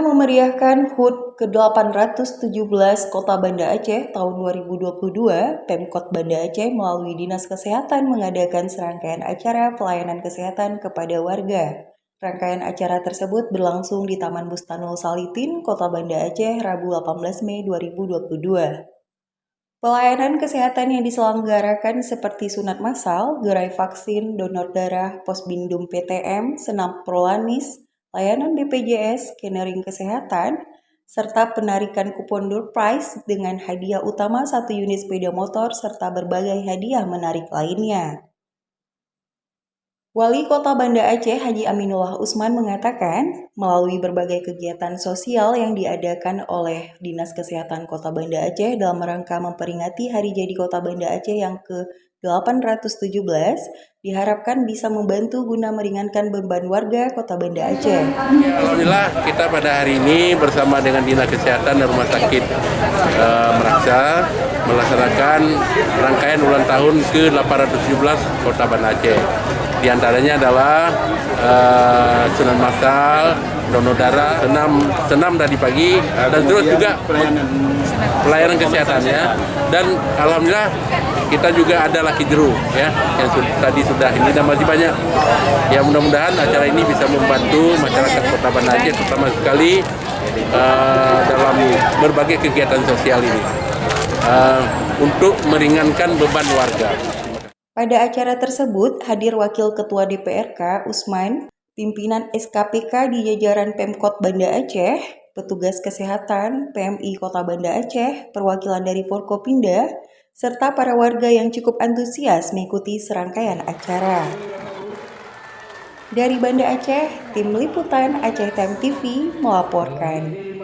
memeriahkan HUT ke-817 Kota Banda Aceh tahun 2022, Pemkot Banda Aceh melalui Dinas Kesehatan mengadakan serangkaian acara pelayanan kesehatan kepada warga. Rangkaian acara tersebut berlangsung di Taman Bustanul Salitin, Kota Banda Aceh, Rabu 18 Mei 2022. Pelayanan kesehatan yang diselenggarakan seperti sunat massal, gerai vaksin, donor darah, posbindum PTM, senam prolanis, layanan BPJS, scanning kesehatan, serta penarikan kupon door prize dengan hadiah utama 1 unit sepeda motor serta berbagai hadiah menarik lainnya. Wali Kota Banda Aceh Haji Aminullah Usman mengatakan, melalui berbagai kegiatan sosial yang diadakan oleh Dinas Kesehatan Kota Banda Aceh dalam rangka memperingati Hari Jadi Kota Banda Aceh yang ke-817, diharapkan bisa membantu guna meringankan beban warga Kota Banda Aceh. Alhamdulillah kita pada hari ini bersama dengan Dinas Kesehatan dan Rumah Sakit Meraksa melaksanakan rangkaian ulang tahun ke-817 Kota Banda Aceh. Di antaranya adalah sunat massal, donor darah, senam tadi pagi, dan terus juga pelayanan kesehatan ya. Dan alhamdulillah kita juga ada Lucky Draw ya, yang tadi sudah ini dan masih banyak. Ya mudah-mudahan acara ini bisa membantu masyarakat Kota Banda Aceh terutama sekali dalam berbagai kegiatan sosial ini untuk meringankan beban warga. Pada acara tersebut hadir Wakil Ketua DPRK Usman, pimpinan SKPK di jajaran Pemkot Banda Aceh, petugas kesehatan, PMI Kota Banda Aceh, perwakilan dari Forkopimda, serta para warga yang cukup antusias mengikuti serangkaian acara. Dari Banda Aceh, Tim Liputan Aceh Time TV melaporkan.